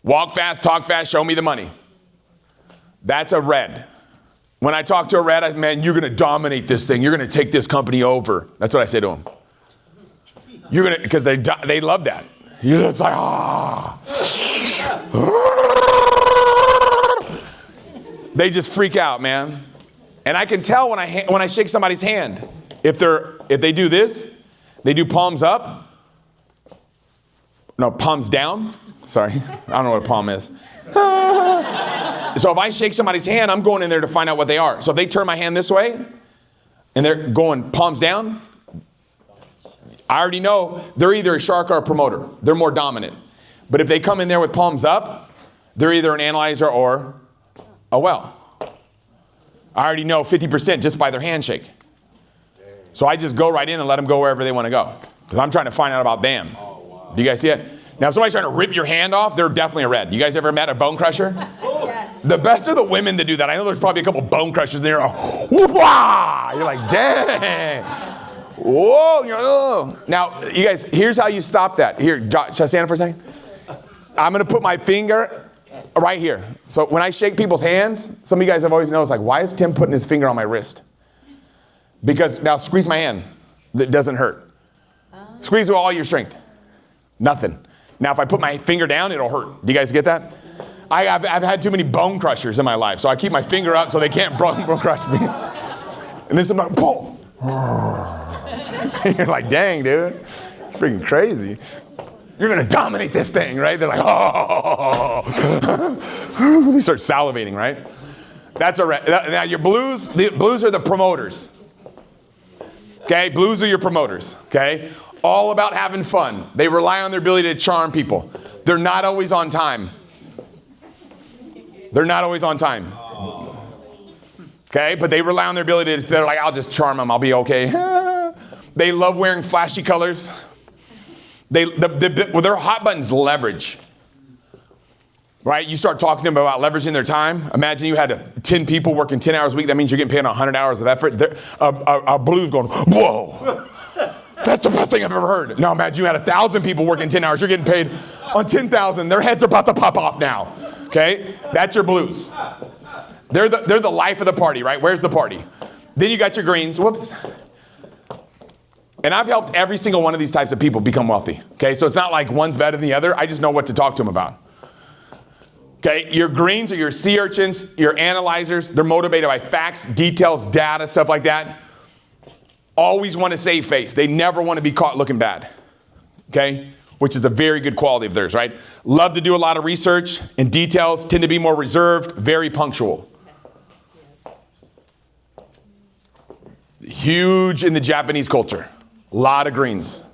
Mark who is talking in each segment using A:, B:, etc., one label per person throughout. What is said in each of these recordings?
A: Walk fast, talk fast, show me the money. That's a red. When I talk to a red, man, you're going to dominate this thing. You're going to take this company over. That's what I say to them. You're going to, because they love that. You're just like, ah. They just freak out, man. And I can tell when I shake somebody's hand, if they do this, they do palms up. No, palms down. Sorry, I don't know what a palm is. So if I shake somebody's hand, I'm going in there to find out what they are. So if they turn my hand this way, and they're going palms down, I already know they're either a shark or a promoter. They're more dominant. But if they come in there with palms up, they're either an analyzer or a well. I already know 50% just by their handshake. So I just go right in and let them go wherever they want to go. Because I'm trying to find out about them. Do you guys see it? Now, if somebody's trying to rip your hand off, they're definitely a red. You guys ever met a bone crusher? Yes. The best are the women that do that. I know there's probably a couple bone crushers there. Whoop-ah! You're like, dang. Whoa. You're like, oh. Now, you guys, here's how you stop that. Here, should I stand for a second? I'm going to put my finger right here. So when I shake people's hands, some of you guys have always noticed, like, why is Tim putting his finger on my wrist? Because now squeeze my hand. That doesn't hurt. Squeeze with all your strength. Nothing. Now, if I put my finger down, it'll hurt. Do you guys get that? I've had too many bone crushers in my life, so I keep my finger up so they can't bone crush me. And then somebody, boom. You're like, dang, dude. It's freaking crazy. You're going to dominate this thing, right? They're like, oh. They start salivating, right? That's a red. Now, your blues, the blues are the promoters. Okay? Blues are your promoters. Okay? All about having fun. They rely on their ability to charm people. They're not always on time. They're not always on time. Okay? But they rely on their ability to, they're like, I'll just charm them. I'll be okay. They love wearing flashy colors. Well, their hot button's leverage. Right? You start talking to them about leveraging their time. Imagine you had 10 people working 10 hours a week. That means you're getting paid 100 hours of effort. A blue's going, whoa. That's the best thing I've ever heard. Now imagine you had 1,000 people working 10 hours. You're getting paid on 10,000. Their heads are about to pop off now. Okay? That's your blues. They're the life of the party, right? Where's the party? Then you got your greens. Whoops. And I've helped every single one of these types of people become wealthy. Okay? So it's not like one's better than the other. I just know what to talk to them about. Okay? Your greens are your sea urchins, your analyzers. They're motivated by facts, details, data, stuff like that. Always want to save face. They never want to be caught looking bad. Okay? Which is a very good quality of theirs, right? Love to do a lot of research and details, tend to be more reserved, very punctual. Huge in the Japanese culture. A lot of greens.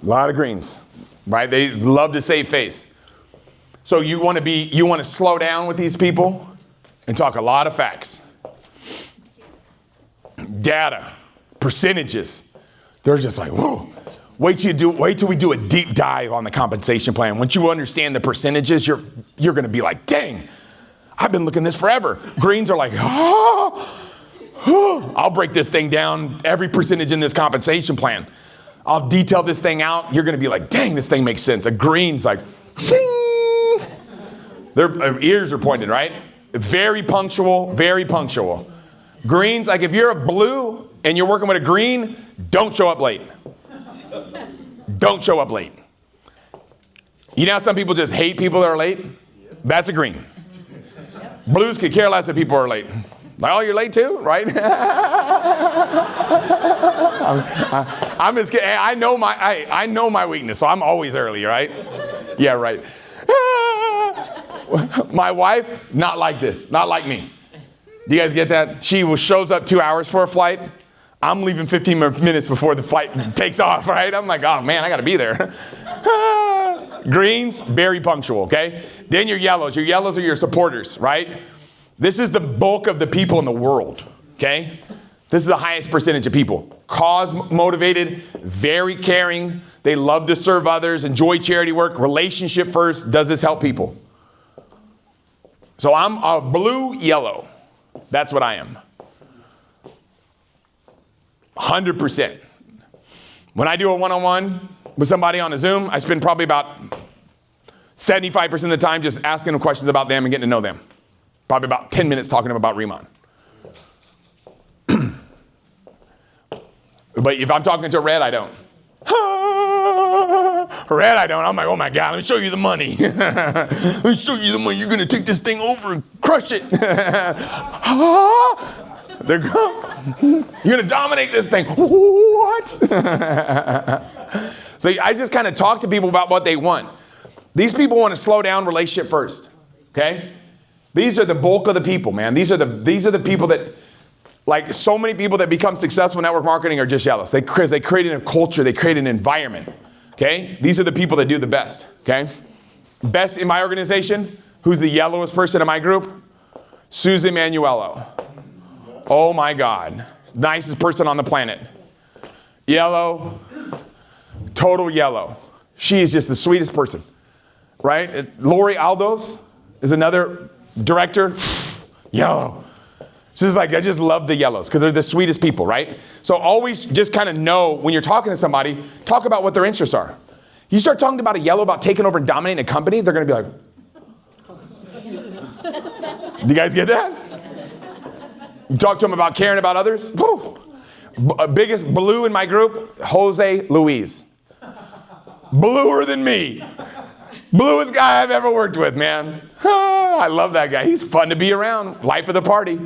A: A lot of greens. Right? They love to save face. So you want to slow down with these people and talk a lot of facts. Data. Percentages. They're just like, whoa. Wait till we do a deep dive on the compensation plan. Once you understand the percentages, you're going to be like, dang, I've been looking this forever. Greens are like, I'll break this thing down, every percentage in this compensation plan. I'll detail this thing out. You're going to be like, dang, this thing makes sense. A green's like, shing. Their ears are pointed, right? Very punctual, very punctual. Greens, like if you're a blue and you're working with a green, don't show up late. Don't show up late. You know how some people just hate people that are late? That's a green. Blues could care less if people are late. Like, oh, you're late too, right? I'm just kidding. I know my weakness, so I'm always early, right? Yeah, right. My wife, not like this, not like me. Do you guys get that? She shows up 2 hours for a flight. I'm leaving 15 minutes before the flight takes off, right? I'm like, oh man, I gotta be there. Greens, very punctual, okay? Then your yellows. Your yellows are your supporters, right? This is the bulk of the people in the world, okay? This is the highest percentage of people. Cause motivated, very caring. They love to serve others, enjoy charity work, relationship first. Does this help people? So I'm a blue, yellow. That's what I am. 100%. When I do a one-on-one with somebody on a Zoom, I spend probably about 75% of the time, just asking them questions about them and getting to know them. Probably about 10 minutes talking to them about Riman. But if I'm talking to Red, I don't. Red, I don't. I'm like, oh my God, let me show you the money. Let me show you the money. You're going to take this thing over and crush it. You're going to dominate this thing. What? So I just kind of talk to people about what they want. These people want to slow down relationship first. Okay? These are the bulk of the people, man. These are the people that, like so many people that become successful in network marketing are just jealous. Because they create a culture, they create an environment. Okay? These are the people that do the best. Okay? Best in my organization, who's the yellowest person in my group? Susan Manuello. Oh my God. Nicest person on the planet. Yellow. Total yellow. She is just the sweetest person. Right? Lori Aldos is another director. Yellow. She's like, I just love the yellows because they're the sweetest people, right? So always just kind of know when you're talking to somebody, talk about what their interests are. You start talking about a yellow about taking over and dominating a company, they're going to be like, do you guys get that? You talk to them about caring about others. Biggest blue in my group, Jose Luis. Bluer than me. Bluest guy I've ever worked with, man. I love that guy. He's fun to be around. Life of the party.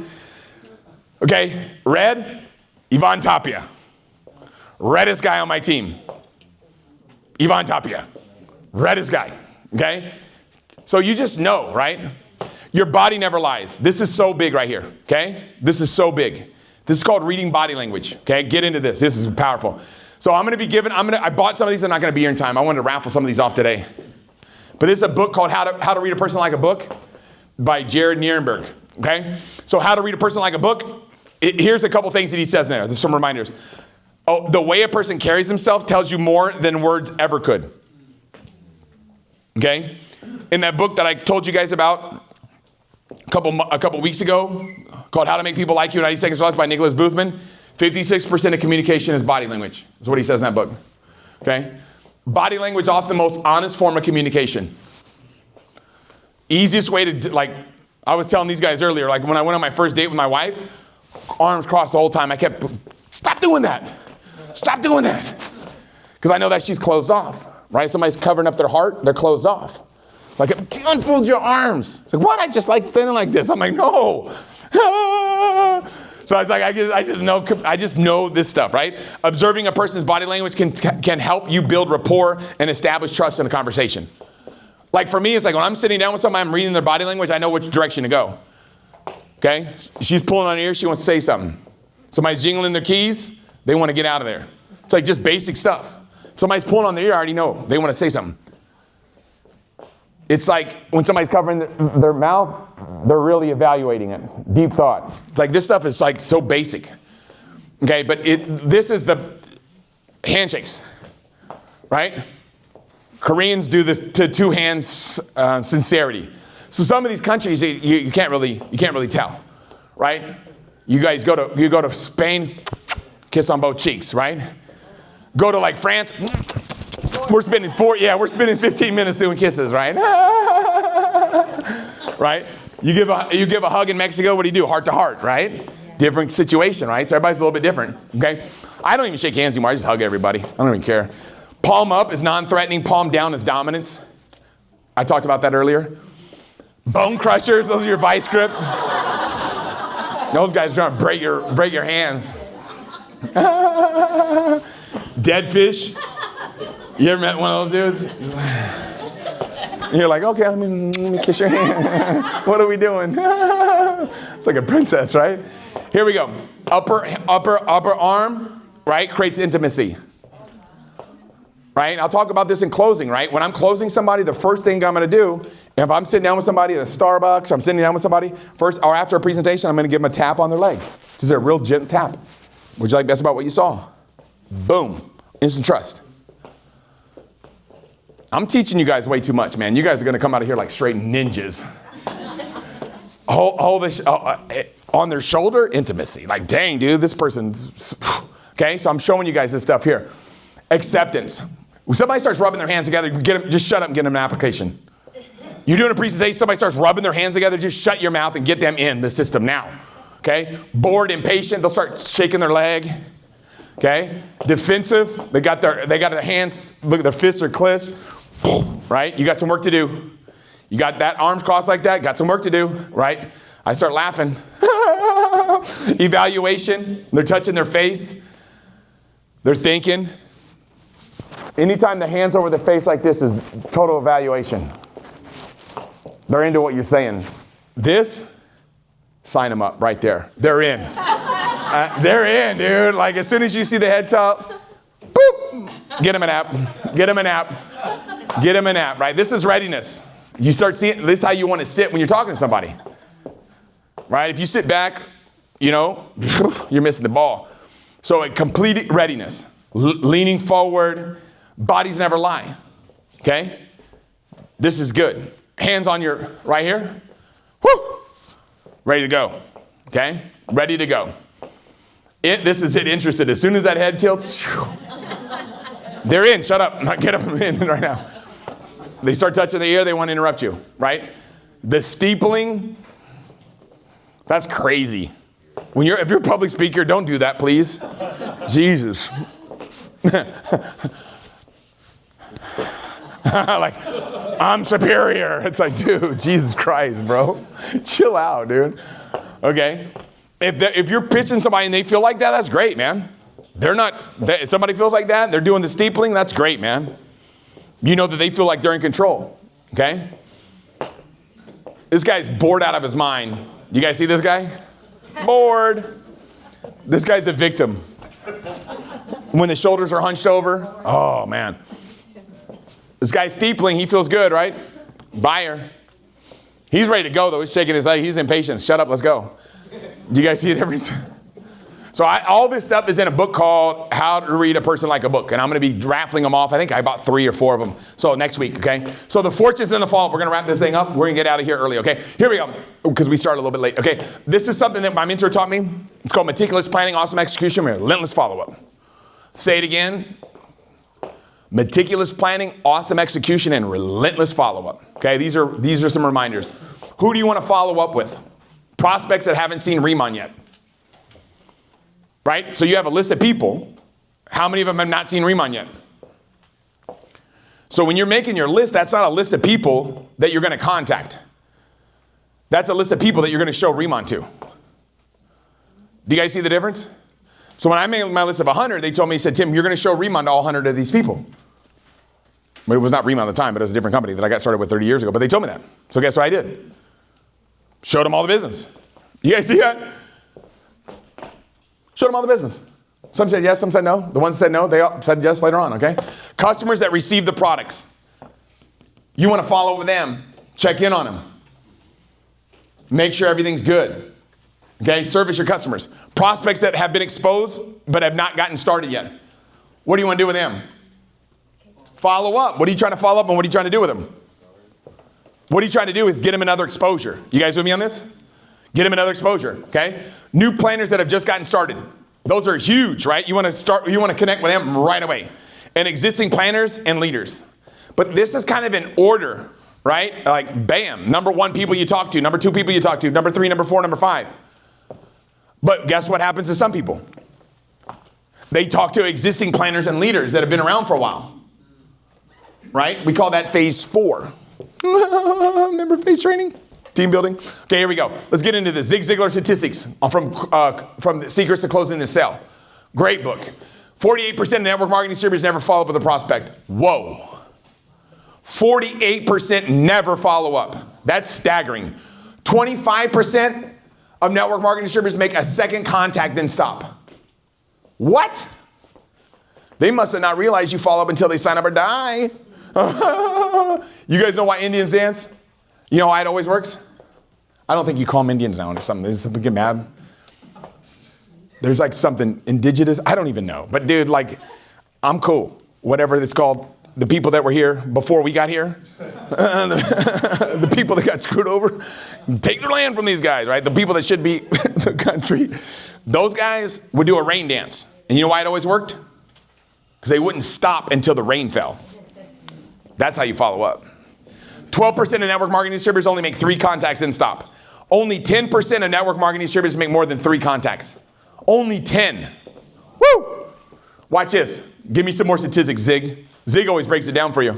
A: Okay, red, Ivan Tapia. Reddest guy on my team. Ivan Tapia. Reddest guy, okay? So you just know, right? Your body never lies. This is so big right here, okay? This is so big. This is called reading body language, okay? Get into this. This is powerful. So I'm going to be giving, I bought some of these. I'm not going to be here in time. I wanted to raffle some of these off today. But this is a book called How to Read a Person Like a Book by Jared Nierenberg, okay? So How to Read a Person Like a Book. Here's a couple things that he says in there. There's some reminders. Oh, the way a person carries himself tells you more than words ever could. Okay? In that book that I told you guys about a couple weeks ago, called How to Make People Like You in 90 Seconds or Less by Nicholas Boothman, 56% of communication is body language. That's what he says in that book. Okay? Body language is often the most honest form of communication. Easiest way to, like, I was telling these guys earlier, like when I went on my first date with my wife, arms crossed the whole time. I kept, stop doing that. Stop doing that. Because I know that she's closed off, right? Somebody's covering up their heart, they're closed off. It's like, unfold your arms. It's like, what? I just like standing like this. I'm like, no. So I was like, I just know this stuff, right? Observing a person's body language can help you build rapport and establish trust in a conversation. Like for me, it's like when I'm sitting down with somebody, I'm reading their body language, I know which direction to go. Okay? She's pulling on her ear, she wants to say something. Somebody's jingling their keys, they want to get out of there. It's like just basic stuff. Somebody's pulling on their ear, I already know, they want to say something. It's like when somebody's covering their mouth, they're really evaluating it. Deep thought. It's like this stuff is like so basic. Okay, but this is the handshakes, right? Koreans do this to two hands sincerity. So some of these countries you can't really tell, right? You guys go to Spain, kiss on both cheeks, right? Go to like France, we're spending 15 minutes doing kisses, right? Right? You give a hug in Mexico, what do? Heart to heart, right? Different situation, right? So everybody's a little bit different, okay? I don't even shake hands anymore. I just hug everybody. I don't even care. Palm up is non-threatening. Palm down is dominance. I talked about that earlier. Bone crushers, those are your vice grips. Those guys are trying to break your hands. Dead fish. You ever met one of those dudes? You're like, okay, let me kiss your hand. What are we doing? It's like a princess, right? Here we go. Upper arm, right, creates intimacy. Right? I'll talk about this in closing, right? When I'm closing somebody, the first thing I'm going to do, if I'm sitting down with somebody at a Starbucks, I'm sitting down with somebody, first or after a presentation, I'm going to give them a tap on their leg. This is a real gentle tap. Would you like best about what you saw? Boom. Instant trust. I'm teaching you guys way too much, man. You guys are going to come out of here like straight ninjas. Hold this on their shoulder, intimacy. Like, dang, dude, this person's... Okay, so I'm showing you guys this stuff here. Acceptance. When somebody starts rubbing their hands together, just shut up and get them an application. You're doing a presentation, somebody starts rubbing their hands together, just shut your mouth and get them in the system now. Okay? Bored, impatient, they'll start shaking their leg. Okay? Defensive, they got their hands, look at their fists are clenched. Right? You got some work to do. You got that arms crossed like that, got some work to do, right? I start laughing. Evaluation, they're touching their face. They're thinking. Anytime the hand's over the face like this is total evaluation. They're into what you're saying. This, sign them up right there. They're in. They're in, dude. Like as soon as you see the head top, boop, get them an app. Get them an app. Get them an app, right? This is readiness. You start seeing, this is how you want to sit when you're talking to somebody. Right? If you sit back, you're missing the ball. So a complete readiness. Leaning forward. Bodies never lie. Okay? This is good. Hands on your right here. Woo! Ready to go. Okay? Ready to go. This is it, interested. As soon as that head tilts, they're in. Shut up. Get them in right now. They start touching the ear, they want to interrupt you, right? The steepling, that's crazy. If you're a public speaker, don't do that, please. Jesus. Like, I'm superior. It's like, dude, Jesus Christ, bro. Chill out, dude. Okay? If you're pitching somebody and they feel like that, that's great, man. If somebody feels like that, they're doing the steepling, that's great, man. You know that they feel like they're in control, okay? This guy's bored out of his mind. You guys see this guy? Bored. This guy's a victim. When the shoulders are hunched over, oh man. This guy's steepling, he feels good, right? Buyer. He's ready to go though, he's shaking his leg, he's impatient. Shut up, let's go. Do you guys see it every time? So all this stuff is in a book called How to Read a Person Like a Book. And I'm going to be raffling them off. I think I bought 3 or 4 of them. So next week, okay? So the fortunes in the fall. We're going to wrap this thing up. We're going to get out of here early, okay? Here we go. Because we started a little bit late. Okay, this is something that my mentor taught me. It's called meticulous planning, awesome execution, relentless follow-up. Say it again. Meticulous planning, awesome execution, and relentless follow-up. Okay, these are some reminders. Who do you want to follow up with? Prospects that haven't seen Riman yet. Right? So you have a list of people. How many of them have not seen Riman yet? So when you're making your list, that's not a list of people that you're going to contact. That's a list of people that you're going to show Riman to. Do you guys see the difference? So when I made my list of 100, they told me, said, Tim, you're going to show Riman to all 100 of these people. But it was not Riman at the time, but it was a different company that I got started with 30 years ago. But they told me that. So guess what I did? Showed them all the business. You guys see that? Showed them all the business. Some said yes, some said no. The ones that said no, they all said yes later on, okay? Customers that receive the products. You want to follow up with them. Check in on them. Make sure everything's good. Okay? Service your customers. Prospects that have been exposed but have not gotten started yet. What do you want to do with them? Follow up. What are you trying to follow up and what are you trying to do with them? What are you trying to do is get them another exposure. You guys with me on this? Get them another exposure, okay? New planners that have just gotten started. Those are huge, right? You want to connect with them right away. And existing planners and leaders. But this is kind of in order, right? Like bam, number 1 people you talk to, number 2 people you talk to, number 3, number 4, number 5. But guess what happens to some people? They talk to existing planners and leaders that have been around for a while. Right? We call that phase 4. Remember phase training? Team building. Okay, here we go. Let's get into the Zig Ziglar statistics from the Secrets to Closing the Sale. Great book. 48% of network marketing distributors never follow up with a prospect. Whoa. 48% never follow up. That's staggering. 25% of network marketing distributors make a second contact then stop. What? They must have not realized you follow up until they sign up or die. You guys know why Indians dance? You know why it always works? I don't think you call them Indians now or something. They just get mad. There's like something indigenous. I don't even know. But dude, like, I'm cool. Whatever it's called. The people that were here before we got here. The people that got screwed over. Take their land from these guys, right? The people that should be the country. Those guys would do a rain dance. And you know why it always worked? Because they wouldn't stop until the rain fell. That's how you follow up. 12% of network marketing distributors only make 3 contacts and stop. Only 10% of network marketing distributors make more than 3 contacts. Only 10. Woo! Watch this. Give me some more statistics, Zig. Zig always breaks it down for you.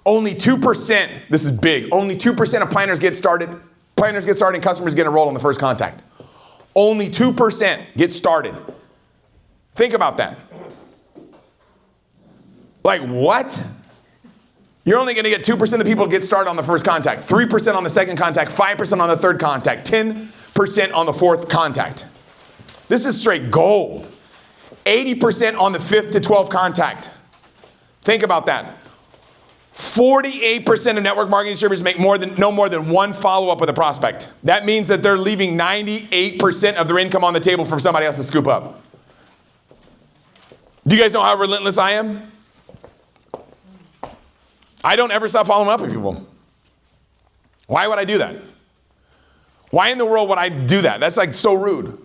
A: Only 2%, this is big, only 2% of planners get started and customers get enrolled on the first contact. Only 2% get started. Think about that. Like what? You're only gonna get 2% of people to get started on the first contact, 3% on the second contact, 5% on the third contact, 10% on the fourth contact. This is straight gold. 80% on the 5th to 12th contact. Think about that. 48% of network marketing distributors make no more than 1 follow-up with a prospect. That means that they're leaving 98% of their income on the table for somebody else to scoop up. Do you guys know how relentless I am? I don't ever stop following up with people. Why would I do that? Why in the world would I do that? That's like so rude.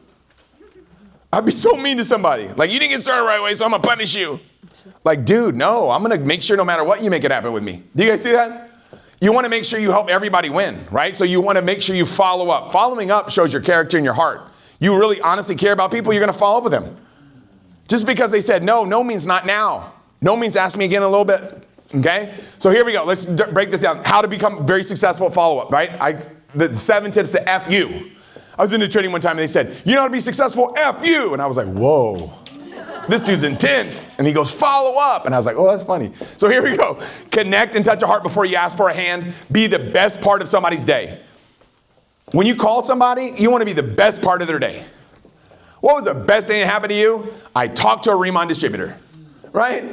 A: I'd be so mean to somebody. Like, you didn't get started the right way, so I'm gonna punish you. Like, dude, no, I'm gonna make sure no matter what, you make it happen with me. Do you guys see that? You wanna make sure you help everybody win, right? So you wanna make sure you follow up. Following up shows your character and your heart. You really honestly care about people, you're gonna follow up with them. Just because they said no, no means not now. No means ask me again in a little bit, okay? So here we go, let's break this down. How to become very successful at follow-up, right? The 7 tips to F you. I was in a training one time and they said, you know how to be successful? F you. And I was like, whoa, this dude's intense. And he goes, follow up. And I was like, oh, that's funny. So here we go. Connect and touch a heart before you ask for a hand. Be the best part of somebody's day. When you call somebody, you want to be the best part of their day. What was the best thing that happened to you? I talked to a Riman distributor, right?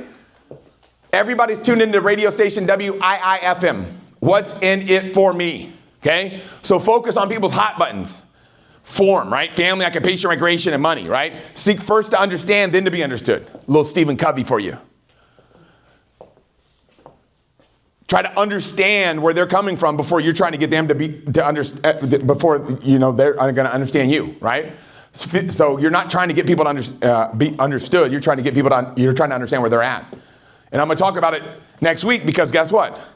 A: Everybody's tuned into radio station WIIFM. What's in it for me? Okay? So focus on people's hot buttons. Form, right? Family, occupation, recreation, and money, right? Seek first to understand, then to be understood. A little Stephen Covey for you. Try to understand where they're coming from before you're trying to get them to understand, before they're going to understand you, right? So you're not trying to get people to be understood. You're trying to get people you're trying to understand where they're at. And I'm going to talk about it next week because guess what?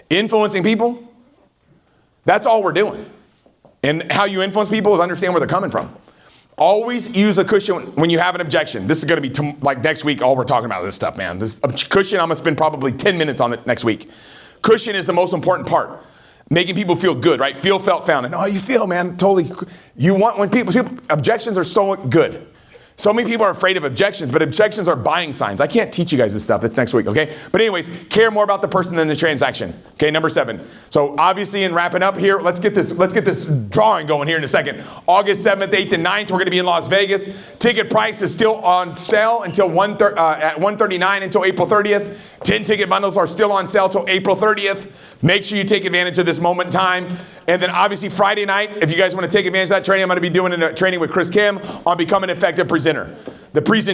A: Influencing people, that's all we're doing. And how you influence people is understand where they're coming from. Always use a cushion when you have an objection. This is going to be like next week, all we're talking about is this stuff, man. This cushion, I'm going to spend probably 10 minutes on it next week. Cushion is the most important part. Making people feel good, right? Feel, felt, found. And how you feel, man, totally. You want when people objections are so good. So many people are afraid of objections, but objections are buying signs. I can't teach you guys this stuff. That's next week, okay? But anyways, care more about the person than the transaction. Okay, number 7. So obviously in wrapping up here, let's get this drawing going here in a second. August 7th, 8th, and 9th, we're gonna be in Las Vegas. Ticket price is still on sale until at $139 until April 30th. 10 ticket bundles are still on sale till April 30th. Make sure you take advantage of this moment in time. And then obviously Friday night, if you guys want to take advantage of that training, I'm going to be doing a training with Chris Kim on becoming an effective presenter. The present